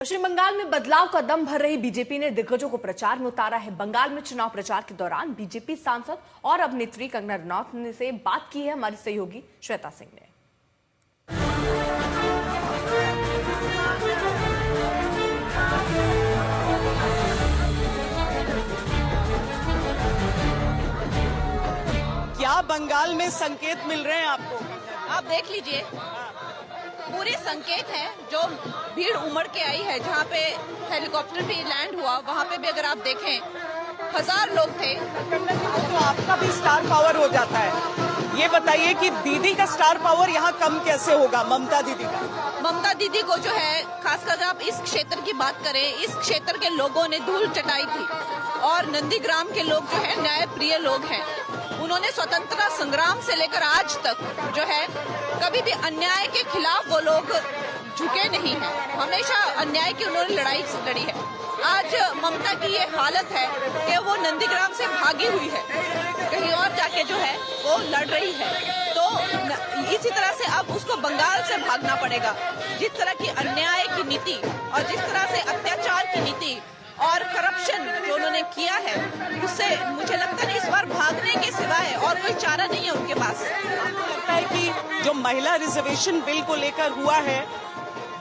पश्चिम बंगाल में बदलाव का दम भर रही बीजेपी ने दिग्गजों को प्रचार में उतारा है। बंगाल में चुनाव प्रचार के दौरान बीजेपी सांसद और अभिनेत्री कंगना रनौत से बात की है हमारी सहयोगी श्वेता सिंह ने। क्या बंगाल में संकेत मिल रहे हैं आपको? आप देख लीजिए, पूरे संकेत है जो भीड़ उमड़ के आई है। जहाँ पे हेलीकॉप्टर भी लैंड हुआ वहाँ पे भी अगर आप देखें 1000 लोग थे। तो आपका भी स्टार पावर हो जाता है। ये बताइए कि दीदी का स्टार पावर यहाँ कम कैसे होगा? ममता दीदी का, ममता दीदी को जो है, खासकर आप इस क्षेत्र की बात करें, इस क्षेत्र के लोगों ने धूल चटाई थी और नंदीग्राम के लोग जो है न्याय प्रिय लोग हैं। उन्होंने स्वतंत्रता संग्राम से लेकर आज तक जो है कभी भी अन्याय के खिलाफ वो लोग झुके नहीं हैं। हमेशा अन्याय की उन्होंने लड़ाई लड़ी है। आज ममता की ये हालत है कि वो नंदीग्राम से भागी हुई है, कहीं और जाके जो है वो लड़ रही है। तो इसी तरह से अब उसको बंगाल से भागना पड़ेगा। जिस तरह की अन्याय की नीति और जिस तरह से अत्याचार की नीति और करप्शन जो उन्होंने किया है, उससे मुझे लगता है इस बार भागने के सिवाय और कोई चारा नहीं है उनके पास। लगता है कि जो महिला रिजर्वेशन बिल को लेकर हुआ है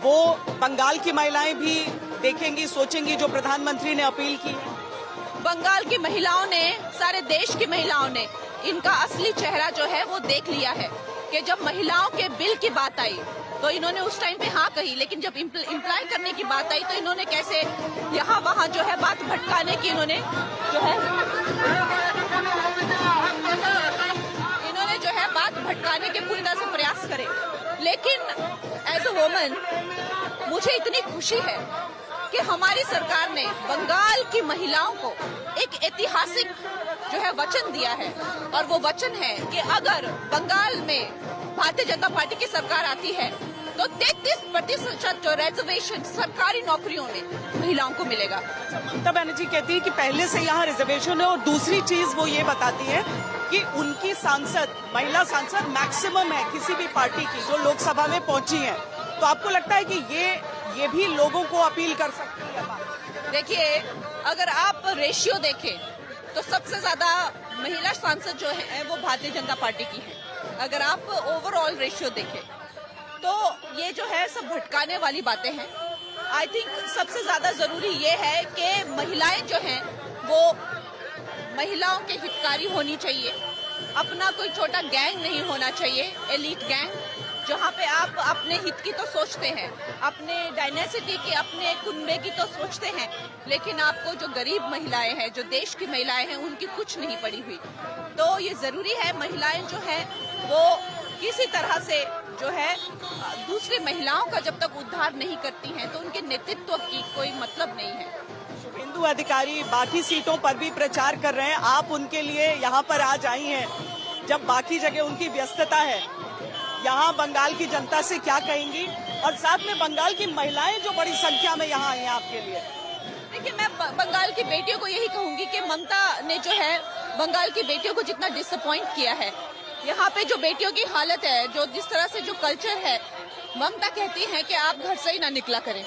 वो बंगाल की महिलाएं भी देखेंगी, सोचेंगी, जो प्रधानमंत्री ने अपील की है। बंगाल की महिलाओं ने, सारे देश की महिलाओं ने इनका असली चेहरा जो है वो देख लिया है कि जब महिलाओं के बिल की बात आई तो इन्होंने उस टाइम पे हाँ कही, लेकिन जब इम्प्लाई करने की बात आई तो इन्होंने कैसे यहाँ वहाँ जो है बात भटकाने की इन्होंने जो है बात भटकाने के पूरी तरह से प्रयास करे। लेकिन एज अ वुमन मुझे इतनी खुशी है कि हमारी सरकार ने बंगाल की महिलाओं को एक ऐतिहासिक जो है वचन दिया है, और वो वचन है कि अगर बंगाल में भारतीय जनता पार्टी की सरकार आती है तो 33% जो रिजर्वेशन सरकारी नौकरियों में महिलाओं को मिलेगा। ममता बनर्जी कहती है कि पहले से यहाँ रिजर्वेशन है, और दूसरी चीज वो ये बताती है कि उनकी सांसद, महिला सांसद मैक्सिमम है किसी भी पार्टी की जो लोकसभा में पहुंची है। तो आपको लगता है कि ये भी लोगों को अपील कर सकती है? देखिए, अगर आप रेशियो देखें तो सबसे ज्यादा महिला सांसद जो है वो भारतीय जनता पार्टी की है। अगर आप ओवरऑल रेशियो देखें तो ये जो है सब भटकाने वाली बातें हैं। आई थिंक सबसे ज्यादा जरूरी ये है कि महिलाएं जो हैं वो महिलाओं के हितकारी होनी चाहिए। अपना कोई छोटा गैंग नहीं होना चाहिए, एलीट गैंग, जहाँ पे आप अपने हित की तो सोचते हैं, अपने डायनेसिटी की, अपने कुनबे की तो सोचते हैं, लेकिन आपको जो गरीब महिलाएं हैं, जो देश की महिलाएं हैं, उनकी कुछ नहीं पड़ी हुई। तो ये जरूरी है महिलाएं जो हैं वो किसी तरह से जो है दूसरी महिलाओं का जब तक उद्धार नहीं करती हैं तो उनके नेतृत्व की कोई मतलब नहीं है। शुभेंदु अधिकारी बाकी सीटों पर भी प्रचार कर रहे हैं, आप उनके लिए यहाँ पर आज आई हैं, जब बाकी जगह उनकी व्यस्तता है। यहाँ बंगाल की जनता से क्या कहेंगी, और साथ में बंगाल की महिलाएं जो बड़ी संख्या में यहाँ आई हैं आपके लिए? देखिए, मैं बंगाल की बेटियों को यही कहूंगी कि ममता ने जो है बंगाल की बेटियों को जितना डिसअपॉइंट किया है, यहाँ पे जो बेटियों की हालत है, जो जिस तरह से जो कल्चर है, ममता कहती है कि आप घर से ही ना निकला करें,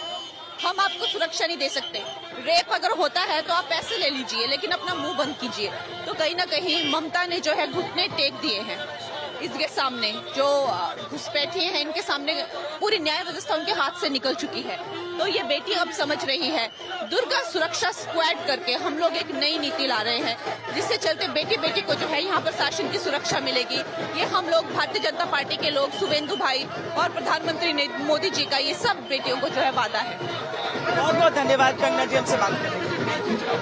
हम आपको सुरक्षा नहीं दे सकते। रेप अगर होता है तो आप पैसे ले लीजिए, लेकिन अपना मुंह बंद कीजिए। तो कहीं ना कहीं ममता ने जो है घुटने टेक दिए हैं इसके सामने। जो घुसपैठी हैं, इनके सामने पूरी न्याय व्यवस्था उनके हाथ से निकल चुकी है। तो ये बेटी अब समझ रही है। दुर्गा सुरक्षा स्क्वाड करके हम लोग एक नई नीति ला रहे हैं, जिससे चलते बेटी बेटी को जो है यहाँ पर शासन की सुरक्षा मिलेगी। ये हम लोग भारतीय जनता पार्टी के लोग, शुभेंदु भाई और प्रधानमंत्री मोदी जी का ये सब बेटियों को जो है वादा है। बहुत बहुत धन्यवाद कंगना जी, हमसे बात करने के लिए।